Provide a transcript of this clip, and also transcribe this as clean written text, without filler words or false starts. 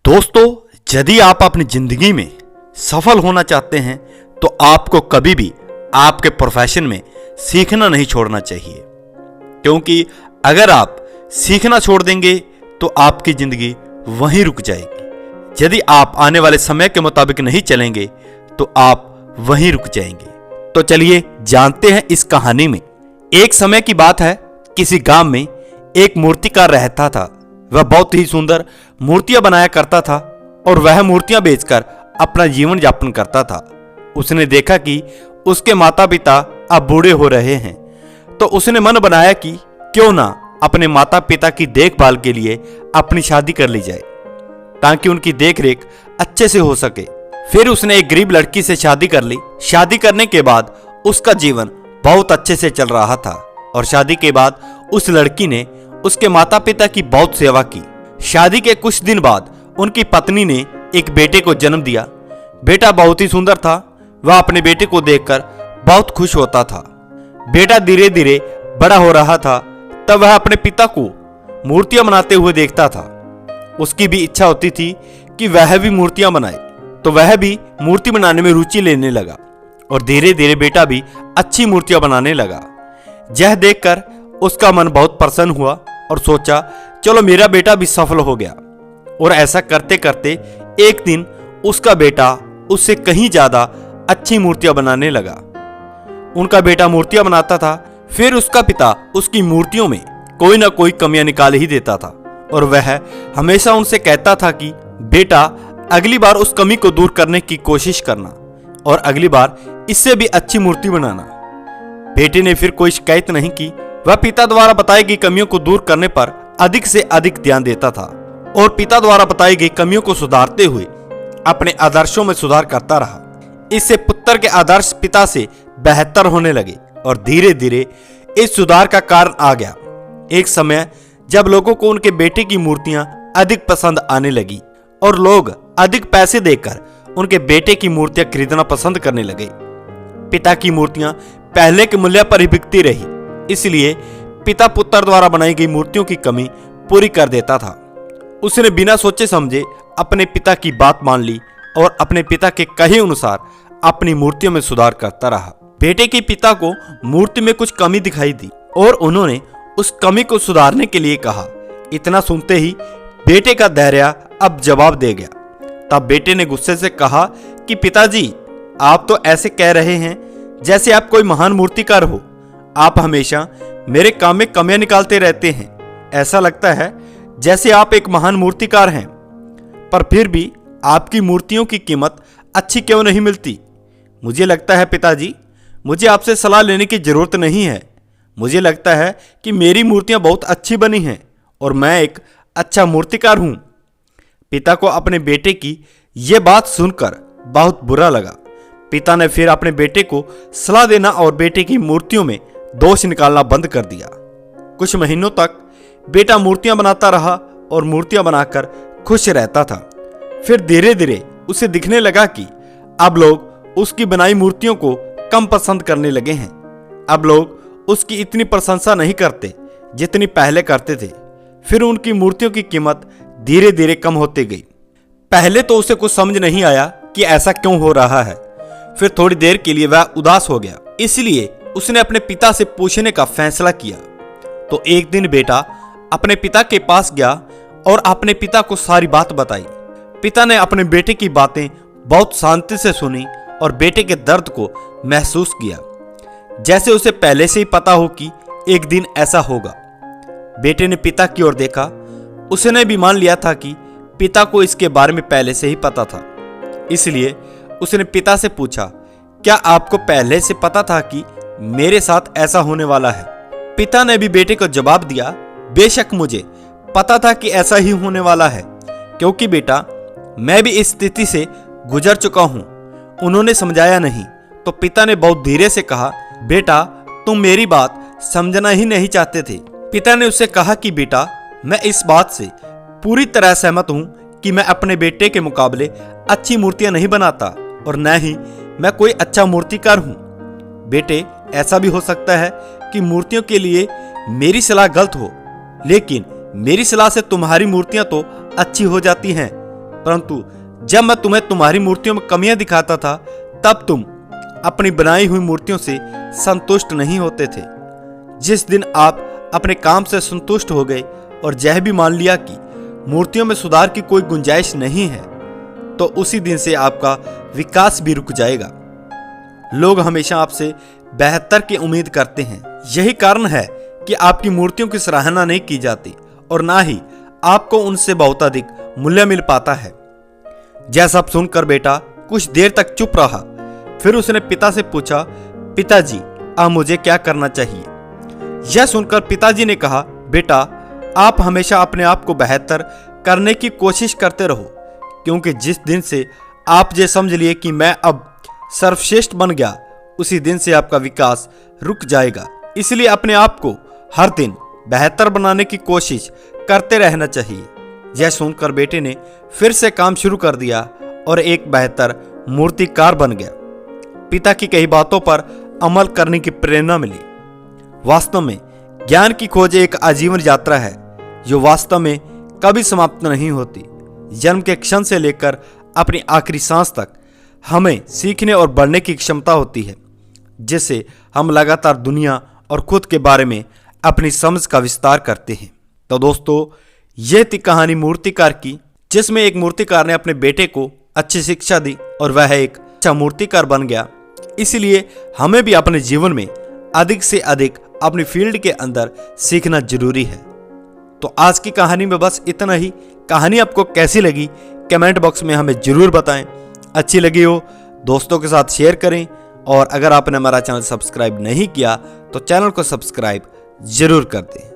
दोस्तों, यदि आप अपनी जिंदगी में सफल होना चाहते हैं तो आपको कभी भी आपके प्रोफेशन में सीखना नहीं छोड़ना चाहिए, क्योंकि अगर आप सीखना छोड़ देंगे तो आपकी जिंदगी वहीं रुक जाएगी। यदि आप आने वाले समय के मुताबिक नहीं चलेंगे तो आप वहीं रुक जाएंगे। तो चलिए जानते हैं इस कहानी में। एक समय की बात है, किसी गांव में एक मूर्तिकार रहता था। वह बहुत ही सुंदर मूर्तियां बनाया करता था और वह मूर्तियां बेचकर अपना जीवन यापन करता था। उसने देखा कि उसके माता पिता अब बूढ़े हो रहे हैं, तो उसने मन बनाया कि क्यों ना अपने माता पिता की देखभाल के लिए अपनी शादी कर ली जाए, ताकि उनकी देखरेख अच्छे से हो सके। फिर उसने एक गरीब लड़की से शादी कर ली। शादी करने के बाद उसका जीवन बहुत अच्छे से चल रहा था और शादी के बाद उस लड़की ने उसके माता पिता की बहुत सेवा की। शादी के कुछ दिन बाद उनकी पत्नी ने एक बेटे को जन्म दिया। बेटा बहुत ही सुंदर था। वह अपने बेटे को देखकर बहुत खुश होता था। बेटा धीरे धीरे बड़ा हो रहा था, तब वह अपने पिता को मूर्तियां बनाते हुए देखता था। उसकी भी इच्छा होती थी कि वह भी मूर्तियां बनाए, तो वह भी मूर्ति बनाने में रुचि लेने लगा और धीरे धीरे बेटा भी अच्छी मूर्तियां बनाने लगा। यह देखकर उसका मन बहुत प्रसन्न हुआ और सोचा, चलो मेरा बेटा भी सफल हो गया। और ऐसा करते करते एक दिन उसका बेटा उससे कहीं ज्यादा अच्छी मूर्तियां बनाने लगा। उनका बेटा मूर्तियां बनाता था, फिर उसका पिता उसकी मूर्तियों में कोई ना कोई कमियां निकाल ही देता था और वह हमेशा उनसे कहता था कि बेटा, अगली बार उस कमी को दूर करने की कोशिश करना और अगली बार इससे भी अच्छी मूर्ति बनाना। बेटे ने फिर कोई शिकायत नहीं की। वह पिता द्वारा बताई गई कमियों को दूर करने पर अधिक से अधिक ध्यान देता था और पिता द्वारा बताई गई कमियों को सुधारते हुए अपने आदर्शों में सुधार करता रहा। इससे पुत्र के आदर्श पिता से बेहतर होने लगे और धीरे धीरे इस सुधार का कारण आ गया। एक समय जब लोगों को उनके बेटे की मूर्तियां अधिक पसंद आने लगी और लोग अधिक पैसे देकर उनके बेटे की मूर्तियां खरीदना पसंद करने लगे। पिता की मूर्तियां पहले के मूल्य पर ही बिकती रही, इसलिए पिता पुत्र द्वारा बनाई गई मूर्तियों की कमी पूरी कर देता था। उसने बिना सोचे समझे अपने पिता की बात मान ली और अपने पिता के कहे अनुसार अपनी मूर्तियों में सुधार करता रहा। बेटे के पिता को मूर्ति में कुछ कमी दिखाई दी और उन्होंने उस कमी को सुधारने के लिए कहा। इतना सुनते ही बेटे का धैर्य अब जवाब दे गया। तब बेटे ने गुस्से से कहा कि पिताजी, आप तो ऐसे कह रहे हैं जैसे आप कोई महान मूर्तिकार हो। आप हमेशा मेरे काम में कमियां निकालते रहते हैं। ऐसा लगता है जैसे आप एक महान मूर्तिकार हैं, पर फिर भी आपकी मूर्तियों की कीमत अच्छी क्यों नहीं मिलती? मुझे लगता है पिताजी, मुझे आपसे सलाह लेने की जरूरत नहीं है। मुझे लगता है कि मेरी मूर्तियां बहुत अच्छी बनी हैं और मैं एक अच्छा मूर्तिकार हूं। पिता को अपने बेटे की यह बात सुनकर बहुत बुरा लगा। पिता ने फिर अपने बेटे को सलाह देना और बेटे की मूर्तियों में दोष निकालना बंद कर दिया। कुछ महीनों तक बेटा मूर्तियां बनाता रहा और मूर्तियां बनाकर खुश रहता था। फिर धीरे धीरे उसे दिखने लगा कि अब लोग उसकी बनाई मूर्तियों को कम पसंद करने लगे हैं। अब लोग उसकी इतनी प्रशंसा नहीं करते जितनी पहले करते थे। फिर उनकी मूर्तियों की कीमत धीरे धीरे कम होती गई। पहले तो उसे कुछ समझ नहीं आया कि ऐसा क्यों हो रहा है। फिर थोड़ी देर के लिए वह उदास हो गया, इसलिए उसने अपने पिता से पूछने का फैसला किया। तो एक दिन बेटा अपने पिता के पास गया और अपने पिता को सारी बात बताई। पिता ने अपने बेटे की बातें बहुत शांति से सुनी और बेटे के दर्द को महसूस किया, जैसे उसे पहले से ही पता हो कि एक दिन ऐसा होगा। बेटे ने पिता की ओर देखा। उसने भी मान लिया था कि पिता को इसके बारे में पहले से ही पता था, इसलिए उसने पिता से पूछा, क्या आपको पहले से पता था कि मेरे साथ ऐसा होने वाला है? पिता ने भी बेटे को जवाब दिया, बेशक मुझे पता था कि ऐसा ही होने वाला है, क्योंकि बेटा मैं भी इस स्थिति से गुजर चुका हूं। उन्होंने समझाया नहीं तो पिता ने बहुत धीरे से कहा, बेटा तुम मेरी बात समझना ही नहीं चाहते थे। पिता ने उससे कहा कि बेटा, मैं इस बात से पूरी तरह सहमत हूं कि मैं अपने बेटे के मुकाबले अच्छी मूर्तियां नहीं बनाता और न ही मैं कोई अच्छा मूर्तिकार हूं। बेटे, ऐसा भी हो सकता है कि मूर्तियों के लिए मेरी सलाह गलत हो, लेकिन मेरी सलाह से तुम्हारी मूर्तियां तो अच्छी हो जाती हैं। परंतु जब मैं तुम्हें तुम्हारी मूर्तियों में कमियां दिखाता था तब तुम अपनी बनाई हुई मूर्तियों से संतुष्ट नहीं होते थे। जिस दिन आप अपने काम से संतुष्ट हो गए और यह भी मान लिया कि मूर्तियों में सुधार की कोई गुंजाइश नहीं है, तो उसी दिन से आपका विकास भी रुक जाएगा। लोग हमेशा आपसे बेहतर की उम्मीद करते हैं। यही कारण है कि आपकी मूर्तियों की सराहना नहीं की जाती और ना ही आपको उनसे बहुत अधिक मूल्य मिल पाता है। यह सब सुनकर बेटा कुछ देर तक चुप रहा। फिर उसने पिता से पूछा, पिताजी, अब मुझे क्या करना चाहिए? यह सुनकर पिताजी ने कहा, बेटा, आप हमेशा अपने आप को बेहतर करने की कोशिश करते रहो, क्योंकि जिस दिन से आप ये समझ लिए कि मैं अब सर्वश्रेष्ठ बन गया, उसी दिन से आपका विकास रुक जाएगा। इसलिए अपने आप को हर दिन बेहतर बनाने की कोशिश करते रहना चाहिए। यह सुनकर बेटे ने फिर से काम शुरू कर दिया और एक बेहतर मूर्तिकार बन गया। पिता की कई बातों पर अमल करने की प्रेरणा मिली। वास्तव में ज्ञान की खोज एक आजीवन यात्रा है जो वास्तव में कभी समाप्त नहीं होती। जन्म के क्षण से लेकर अपनी आखिरी सांस तक हमें सीखने और बढ़ने की क्षमता होती है, जिससे हम लगातार दुनिया और खुद के बारे में अपनी समझ का विस्तार करते हैं। तो दोस्तों, यह थी कहानी मूर्तिकार की, जिसमें एक मूर्तिकार ने अपने बेटे को अच्छी शिक्षा दी और वह एक अच्छा मूर्तिकार बन गया। इसलिए हमें भी अपने जीवन में अधिक से अधिक अपनी फील्ड के अंदर सीखना जरूरी है। तो आज की कहानी में बस इतना ही। कहानी आपको कैसी लगी कमेंट बॉक्स में हमें जरूर बताएं। अच्छी लगी हो दोस्तों के साथ शेयर करें, और अगर आपने हमारा चैनल सब्सक्राइब नहीं किया तो चैनल को सब्सक्राइब जरूर कर दें।